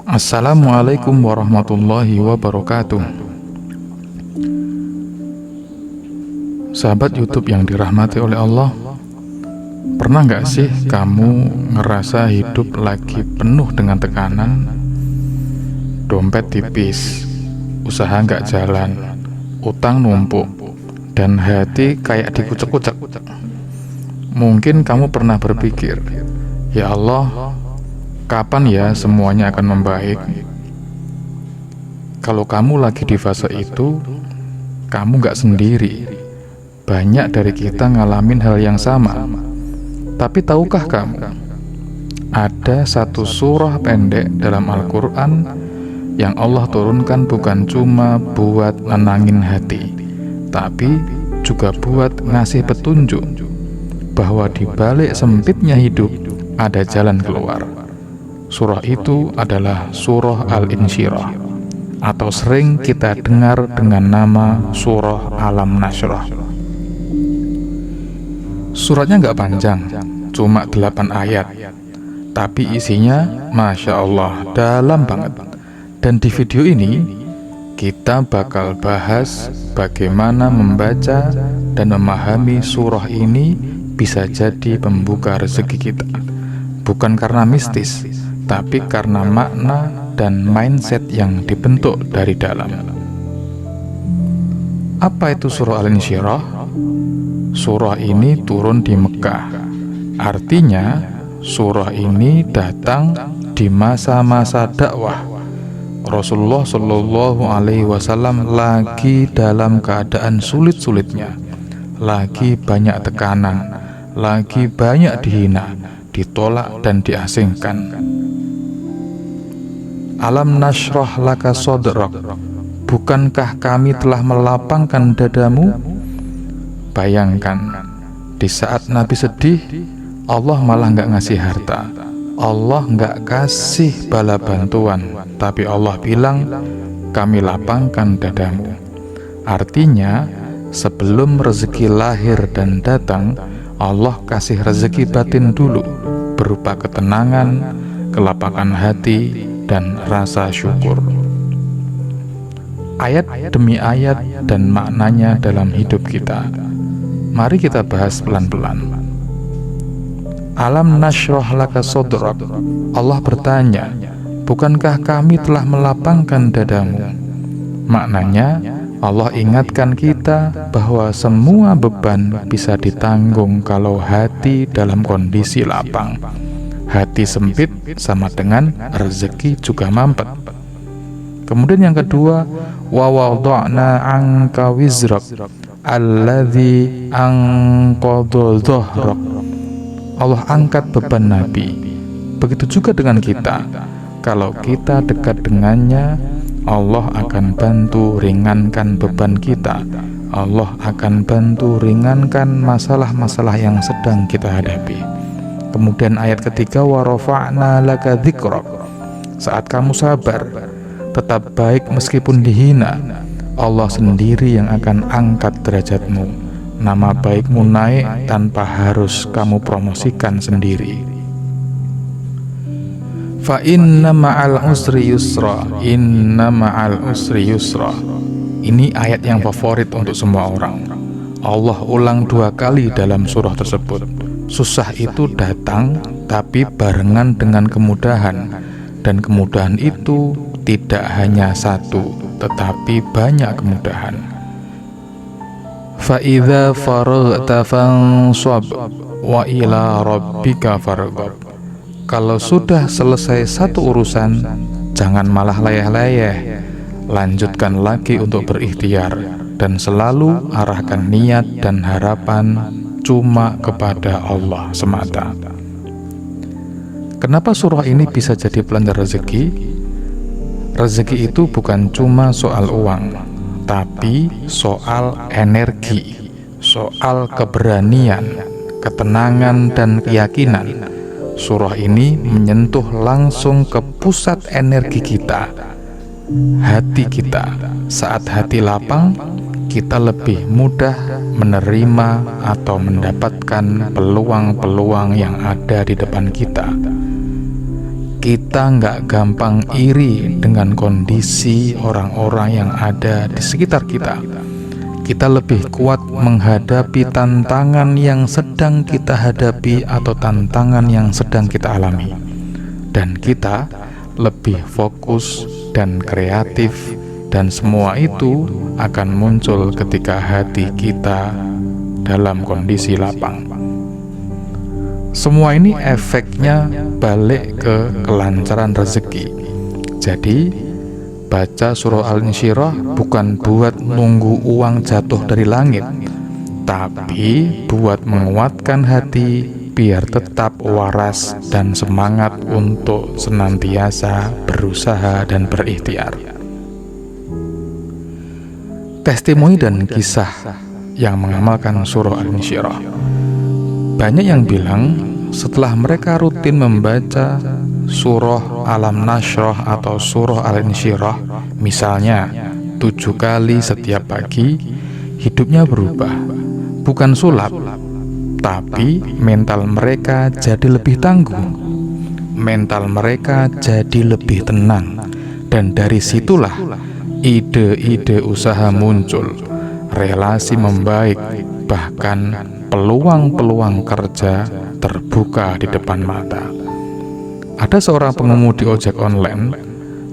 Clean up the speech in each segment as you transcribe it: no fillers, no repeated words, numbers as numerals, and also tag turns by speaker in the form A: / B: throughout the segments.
A: Assalamualaikum warahmatullahi wabarakatuh. Sahabat YouTube yang dirahmati oleh Allah, pernah nggak sih kamu ngerasa hidup lagi penuh dengan tekanan? Dompet tipis, usaha nggak jalan, utang numpuk, dan hati kayak dikucek-kucek. Mungkin kamu pernah berpikir, ya Allah, kapan ya semuanya akan membaik? Kalau kamu lagi di fase itu, kamu gak sendiri. Banyak dari kita ngalamin hal yang sama. Tapi tahukah kamu, ada satu surah pendek dalam Al-Quran yang Allah turunkan bukan cuma buat nenangin hati, tapi juga buat ngasih petunjuk bahwa di balik sempitnya hidup ada jalan keluar. Surah itu adalah Surah Al-Insyirah, atau sering kita dengar dengan nama Surah Alam Nashrah. Suratnya nggak panjang, cuma 8 ayat, tapi isinya Masya Allah dalam banget. Dan di video ini kita bakal bahas bagaimana membaca dan memahami surah ini bisa jadi pembuka rezeki kita. Bukan karena mistis, tapi karena makna dan mindset yang dibentuk dari dalam. Apa itu surah Al-Insyirah? Surah ini turun di Mekah. Artinya, surah ini datang di masa-masa dakwah. Rasulullah Shallallahu Alaihi Wasallam lagi dalam keadaan sulit-sulitnya, lagi banyak tekanan, lagi banyak dihina, ditolak dan diasingkan. Alam nashrah laka sodrak, bukankah kami telah melapangkan dadamu? Bayangkan, di saat Nabi sedih, Allah malah nggak ngasih harta, Allah nggak kasih bala bantuan, tapi Allah bilang, kami lapangkan dadamu. Artinya, sebelum rezeki lahir dan datang, Allah kasih rezeki batin dulu, berupa ketenangan, kelapangan hati, dan rasa syukur. Ayat demi ayat dan maknanya dalam hidup kita. Mari kita bahas pelan-pelan. Alam nashrah laka sodrak. Allah bertanya, bukankah kami telah melapangkan dadamu? Maknanya, Allah ingatkan kita bahwa semua beban bisa ditanggung kalau hati dalam kondisi lapang. Hati sempit sama dengan rezeki juga mampet. Kemudian yang kedua, wa wada'na anka wizrak alladzi anqadha dhahrak. Allah angkat beban Nabi. Begitu juga dengan kita. Kalau kita dekat dengannya, Allah akan bantu ringankan beban kita. Allah akan bantu ringankan masalah-masalah yang sedang kita hadapi. Kemudian ayat ketiga, wa rafa'na laka dzikrak. Saat kamu sabar, tetap baik meskipun dihina, Allah sendiri yang akan angkat derajatmu. Nama baikmu naik tanpa harus kamu promosikan sendiri. Fa inna ma'al usri yusra, inna ma'al usri yusra. Ini ayat yang favorit untuk semua orang. Allah ulang 2 kali dalam surah tersebut. Susah itu datang, tapi barengan dengan kemudahan. Dan kemudahan itu tidak hanya satu, tetapi banyak kemudahan. Fa'idha faraghta fansab wa ila rabbika farghab. Kalau sudah selesai satu urusan, jangan malah layah-layah. Lanjutkan lagi untuk berikhtiar, dan selalu arahkan niat dan harapan cuma kepada Allah semata. Kenapa surah ini bisa jadi pelanda rezeki? Rezeki itu bukan cuma soal uang, tapi soal energi, soal keberanian, ketenangan, dan keyakinan. Surah ini menyentuh langsung ke pusat energi kita, hati kita. Saat hati lapang, kita lebih mudah menerima atau mendapatkan peluang-peluang yang ada di depan kita. kita nggak gampang iri dengan kondisi orang-orang yang ada di sekitar kita. Kita lebih kuat menghadapi tantangan yang sedang kita hadapi atau tantangan yang sedang kita alami. Dan kita lebih fokus dan kreatif, dan semua itu akan muncul ketika hati kita dalam kondisi lapang. Semua ini efeknya balik ke kelancaran rezeki. Jadi, baca surah Al-Insyirah bukan buat nunggu uang jatuh dari langit, tapi buat menguatkan hati biar tetap waras dan semangat untuk senantiasa berusaha dan berikhtiar. Testimoni dan kisah yang mengamalkan surah Al-Insyirah. Banyak yang bilang setelah mereka rutin membaca surah Alam Nashrah atau surah Al-Insyirah, misalnya 7 kali setiap pagi, hidupnya berubah. Bukan sulap, tapi mental mereka jadi lebih tangguh. Mental mereka jadi lebih tenang. Dan dari situlah ide-ide usaha muncul, relasi membaik, bahkan peluang-peluang kerja terbuka di depan mata. Ada seorang pengemudi ojek online,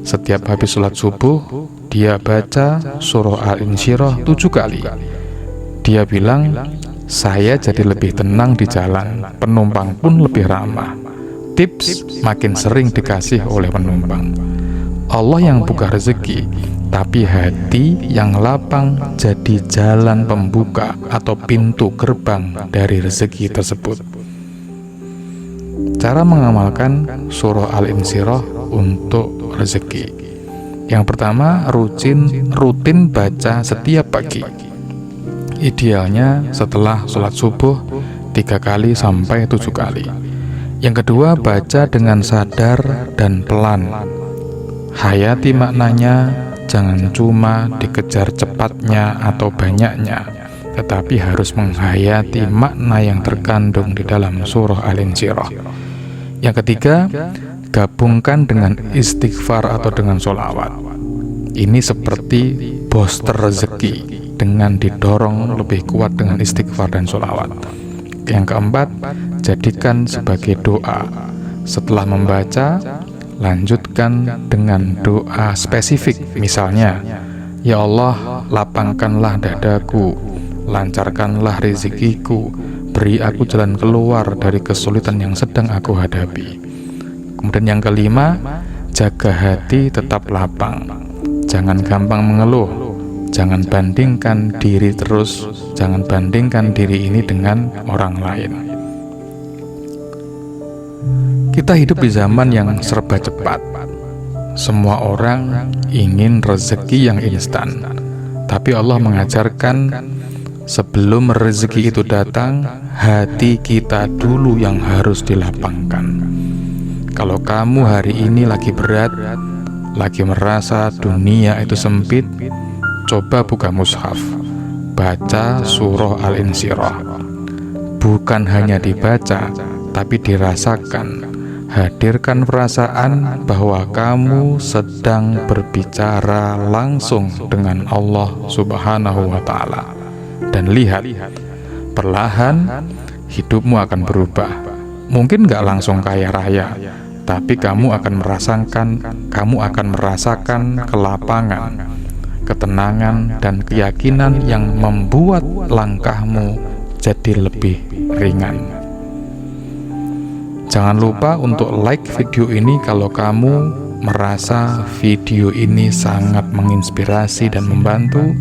A: setiap habis sholat subuh, dia baca surah Al-Insyirah 7 kali. Dia bilang, saya jadi lebih tenang di jalan, penumpang pun lebih ramah. Tips makin sering dikasih oleh penumpang. Allah yang buka rezeki, tapi hati yang lapang jadi jalan pembuka atau pintu gerbang dari rezeki tersebut. Cara mengamalkan surah Al-Insyirah untuk rezeki. Yang pertama, rutin baca setiap pagi. Idealnya setelah sholat subuh 3 kali sampai 7 kali. Yang kedua, baca dengan sadar dan pelan. Hayati maknanya, jangan cuma dikejar cepatnya atau banyaknya, tetapi harus menghayati makna yang terkandung di dalam surah Al-Insyirah. Yang ketiga, gabungkan dengan istighfar atau dengan sholawat. Ini seperti booster rezeki dengan didorong lebih kuat dengan istighfar dan sholawat. Yang keempat, jadikan sebagai doa. Setelah membaca, lanjutkan dengan doa spesifik, misalnya, ya Allah, lapangkanlah dadaku, lancarkanlah rezekiku, beri aku jalan keluar dari kesulitan yang sedang aku hadapi. Kemudian yang kelima, jaga hati tetap lapang, jangan gampang mengeluh, jangan bandingkan diri terus, jangan bandingkan diri ini dengan orang lain. Kita hidup di zaman yang serba cepat. Semua orang ingin rezeki yang instan. Tapi Allah mengajarkan sebelum rezeki itu datang, hati kita dulu yang harus dilapangkan. Kalau kamu hari ini lagi berat, lagi merasa dunia itu sempit, coba buka mushaf, baca surah Al-Insyirah. Bukan hanya dibaca, tapi dirasakan. Hadirkan perasaan bahwa kamu sedang berbicara langsung dengan Allah Subhanahu wa Ta'ala. Dan lihat, perlahan hidupmu akan berubah. Mungkin gak langsung kaya raya, tapi kamu akan merasakan kelapangan, ketenangan, dan keyakinan yang membuat langkahmu jadi lebih ringan. Jangan lupa untuk like video ini kalau kamu merasa video ini sangat menginspirasi dan membantu.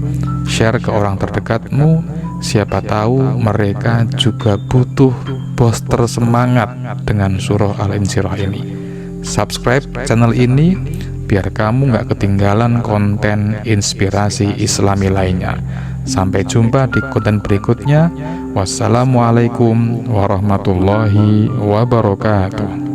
A: Share ke orang terdekatmu, siapa tahu mereka juga butuh booster semangat dengan surah Al-Insyirah ini. Subscribe channel ini biar kamu gak ketinggalan konten inspirasi Islami lainnya. Sampai jumpa di konten berikutnya. Wassalamualaikum warahmatullahi wabarakatuh.